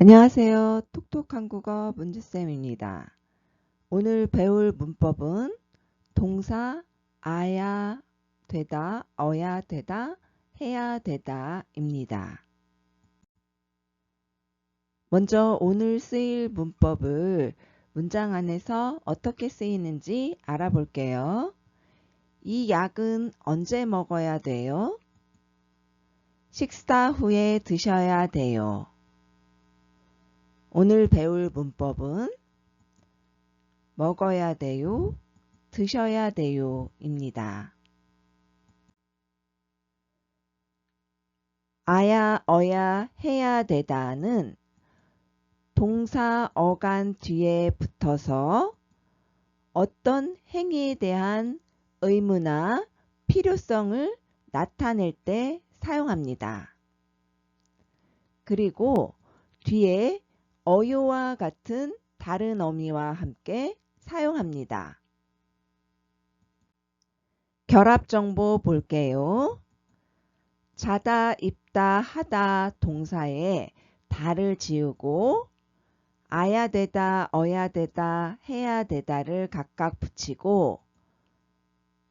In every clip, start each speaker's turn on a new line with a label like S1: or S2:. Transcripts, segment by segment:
S1: 안녕하세요. 똑똑한 국어 문주쌤입니다. 오늘 배울 문법은 동사 아야 되다, 어야 되다, 해야 되다 입니다. 먼저 오늘 쓰일 문법을 문장 안에서 어떻게 쓰이는지 알아볼게요. 이 약은 언제 먹어야 돼요? 식사 후에 드셔야 돼요. 오늘 배울 문법은 먹어야 돼요, 드셔야 돼요 입니다. 아야, 어야, 해야 되다는 동사 어간 뒤에 붙어서 어떤 행위에 대한 의무나 필요성을 나타낼 때 사용합니다. 그리고 뒤에 어요와 같은 다른 어미와 함께 사용합니다. 결합 정보 볼게요. 자다, 입다, 하다 동사에 다를 지우고 아야 되다, 어야 되다, 해야 되다를 각각 붙이고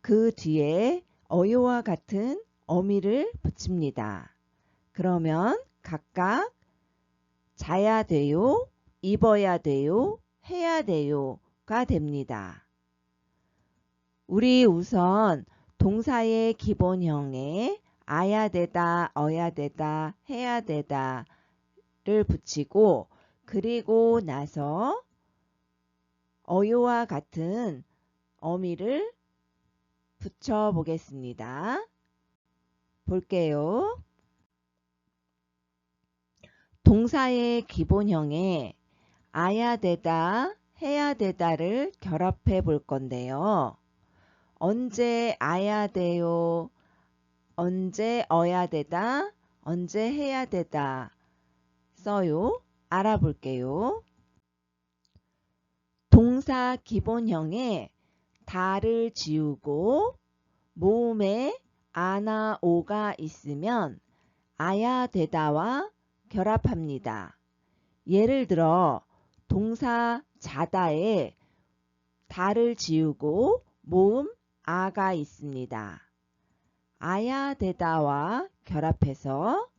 S1: 그 뒤에 어요와 같은 어미를 붙입니다. 그러면 각각 자야 돼요, 입어야 돼요, 해야 돼요가 됩니다. 우리 우선 동사의 기본형에 아야 되다, 어야 되다, 해야 되다를 붙이고 그리고 나서 어요와 같은 어미를 붙여 보겠습니다. 볼게요. 동사의 기본형에 아야 되다, 해야 되다를 결합해 볼 건데요. 언제 아야 돼요, 언제 어야 되다, 언제 해야 되다 써요. 알아볼게요. 동사 기본형에 다를 지우고 모음에 아나 오가 있으면 아야 되다와 결합합니다. 예를 들어 동사 자다에 다를 지우고 모음 아가 있습니다. 아야 되다와 결합해서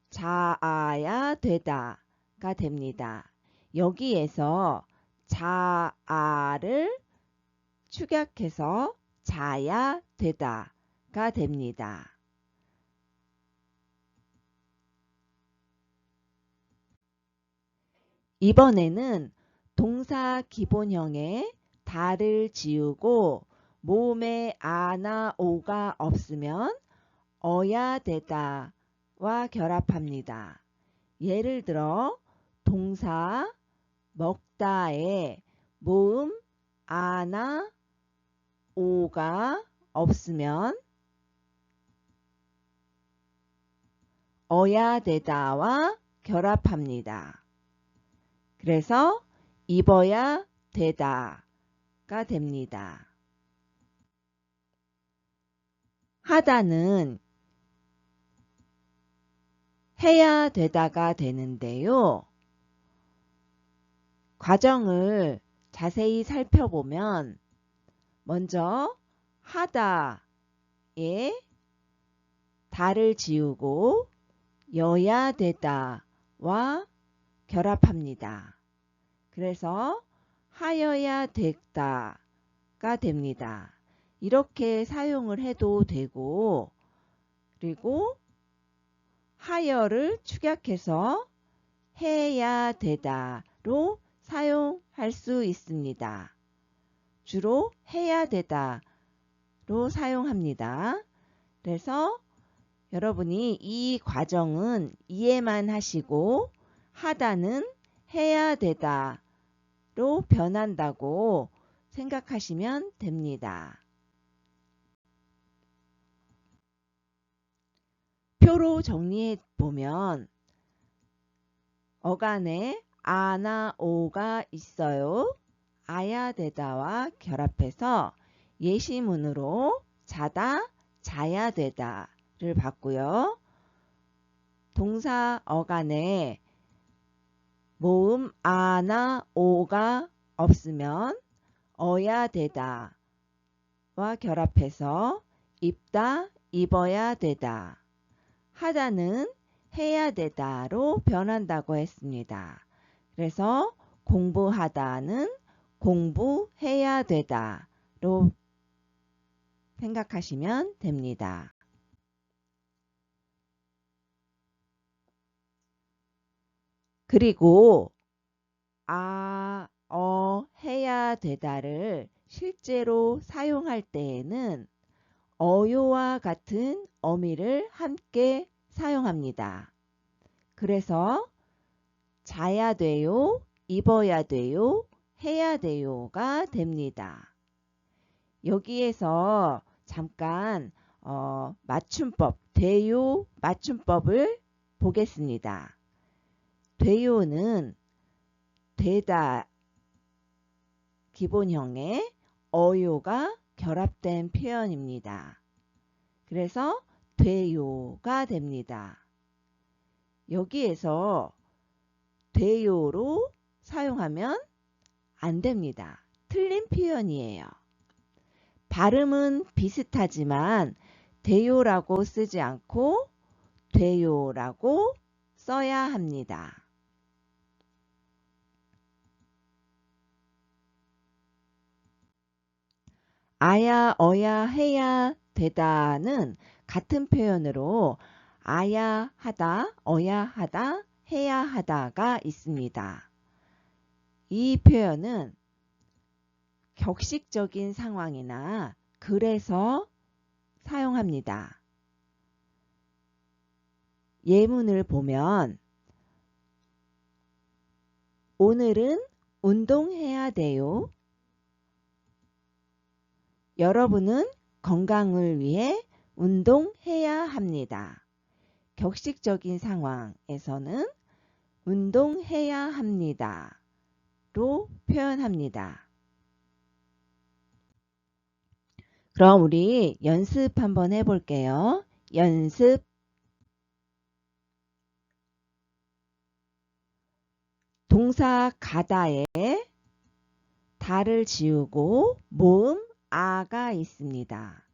S1: 자아야 되다가 됩니다. 여기에서 자아를 축약해서 자야 되다가 됩니다. 이번에는 동사 기본형에 다를 지우고 모음에 아나 오가 없으면 어야 되다와 결합합니다. 예를 들어 동사 먹다에 모음 아나 오가 없으면 어야 되다와 결합합니다. 그래서 입어야 되다가 됩니다. 하다는 해야 되다가 되는데요. 과정을 자세히 살펴보면 먼저 하다에 다를 지우고 여야 되다와 결합합니다. 그래서 하여야 됐다가 됩니다. 이렇게 사용을 해도 되고 그리고 하여를 축약해서 해야 되다로 사용할 수 있습니다. 주로 해야 되다로 사용합니다. 그래서 여러분이 이 과정은 이해만 하시고 하다는 해야 되다로 변한다고 생각하시면 됩니다. 표로 정리해 보면 어간에 아나 오가 있어요. 아야 되다와 결합해서 예시문으로 자다, 자야 되다를 봤고요. 동사 어간에 모음 아나 오가 없으면 어야 되다 와 결합해서 입다, 입어야 되다. 하다는 해야 되다로 변한다고 했습니다. 그래서 공부하다는 공부해야 되다로 생각하시면 됩니다. 그리고 해야 되다를 실제로 사용할 때에는 어요와 같은 어미를 함께 사용합니다. 그래서 자야 돼요, 입어야 돼요, 해야 돼요가 됩니다. 여기에서 잠깐 맞춤법, 돼요 맞춤법을 보겠습니다. 돼요는 되다 기본형에 어요가 결합된 표현입니다. 그래서 돼요가 됩니다. 여기에서 돼요로 사용하면 안 됩니다. 틀린 표현이에요. 발음은 비슷하지만 돼요라고 쓰지 않고 돼요라고 써야 합니다. 아야, 어야, 해야 되다는 같은 표현으로 아야 하다, 어야 하다, 해야 하다가 있습니다. 이 표현은 격식적인 상황이나 글에서 사용합니다. 예문을 보면 오늘은 운동해야 돼요. 여러분은 건강을 위해 운동해야 합니다. 격식적인 상황에서는 운동해야 합니다. 로 표현합니다. 그럼 우리 연습 한번 해볼게요. 연습. 동사 가다에 다를 지우고 모음 아가 있습니다.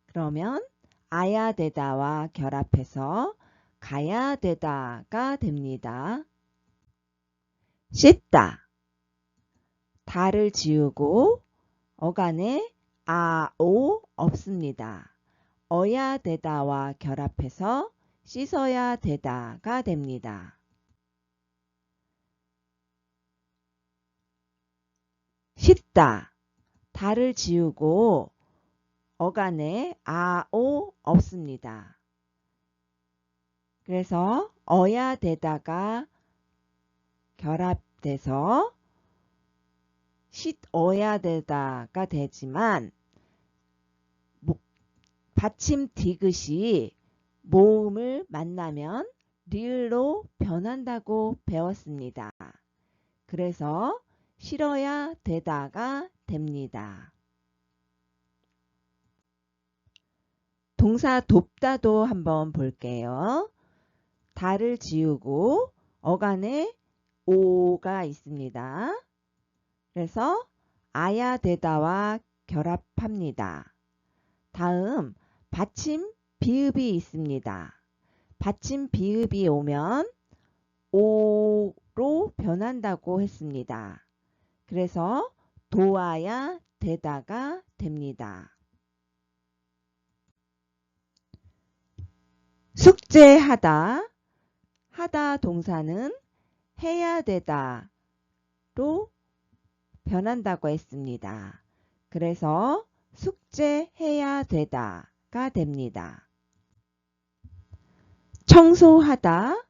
S1: 그러면 아야 되다와 결합해서 가야 되다가 됩니다. 씻다. 다를 지우고 어간에 오 없습니다. 어야 되다와 결합해서 씻어야 되다가 됩니다. 씻다. 다를 지우고 어간에 오 없습니다. 그래서 어야 되다가 결합돼서 씻어야 되다가 되지만 받침 디귿이 모음을 만나면 리을로 변한다고 배웠습니다. 그래서 실어야 되다가 됩니다. 동사 돕다도 한번 볼게요. 다를 지우고 어간에 오가 있습니다. 그래서 아야 되다와 결합합니다. 다음 받침 비읍이 있습니다. 받침 비읍이 오면 오로 변한다고 했습니다. 그래서 도와야 되다가 됩니다. 숙제하다. 하다 동사는 해야 되다로 변한다고 했습니다. 그래서 숙제해야 되다가 됩니다. 청소하다.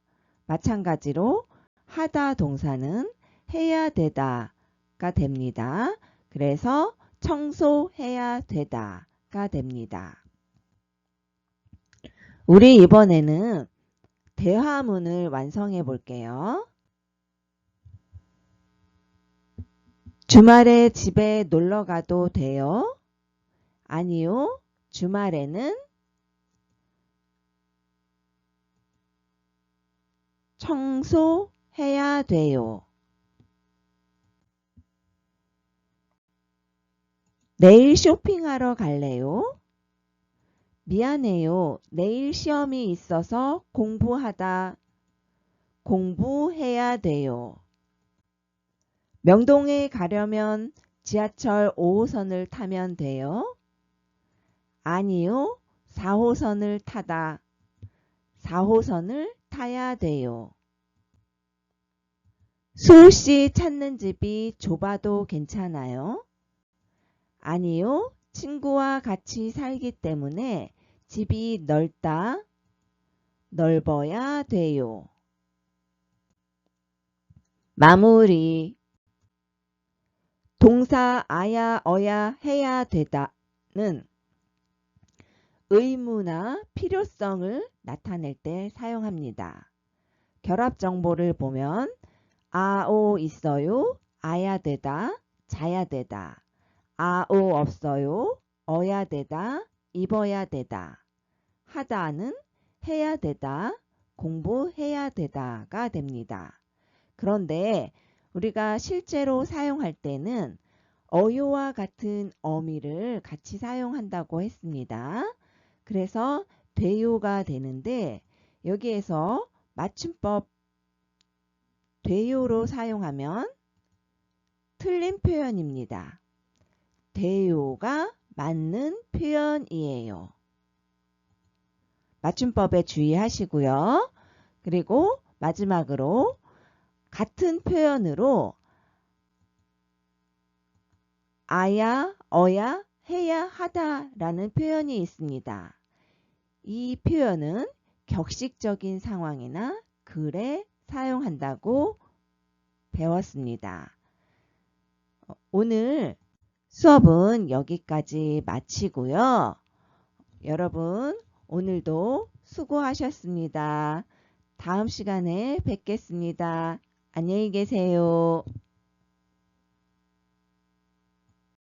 S1: 마찬가지로 하다 동사는 해야 되다가 됩니다. 그래서 청소해야 되다가 됩니다. 우리 이번에는 대화문을 완성해 볼게요. 주말에 집에 놀러 가도 돼요? 아니요. 주말에는 청소해야 해야 돼요. 내일 쇼핑하러 갈래요? 미안해요. 내일 시험이 있어서 공부해야 돼요. 명동에 가려면 지하철 5호선을 타면 돼요? 아니요. 4호선을 4호선을 타야 돼요. 수호씨 찾는 집이 좁아도 괜찮아요? 아니요. 친구와 같이 살기 때문에 집이 넓어야 돼요. 마무리. 동사 아야, 어야, 해야 되다는 의무나 필요성을 나타낼 때 사용합니다. 결합 정보를 보면 아오 있어요, 아야 되다, 자야 되다. 아오 없어요, 어야 되다, 입어야 되다. 하다는 해야 되다, 공부해야 되다가 됩니다. 그런데 우리가 실제로 사용할 때는 어요와 같은 어미를 같이 사용한다고 했습니다. 그래서 돼요가 되는데 여기에서 맞춤법 돼요로 사용하면 틀린 표현입니다. 돼요가 맞는 표현이에요. 맞춤법에 주의하시고요. 그리고 마지막으로 같은 표현으로 아야, 어야, 해야 하다라는 표현이 있습니다. 이 표현은 격식적인 상황이나 글에 사용한다고 배웠습니다. 오늘 수업은 여기까지 마치고요. 여러분 오늘도 수고하셨습니다. 다음 시간에 뵙겠습니다. 안녕히 계세요.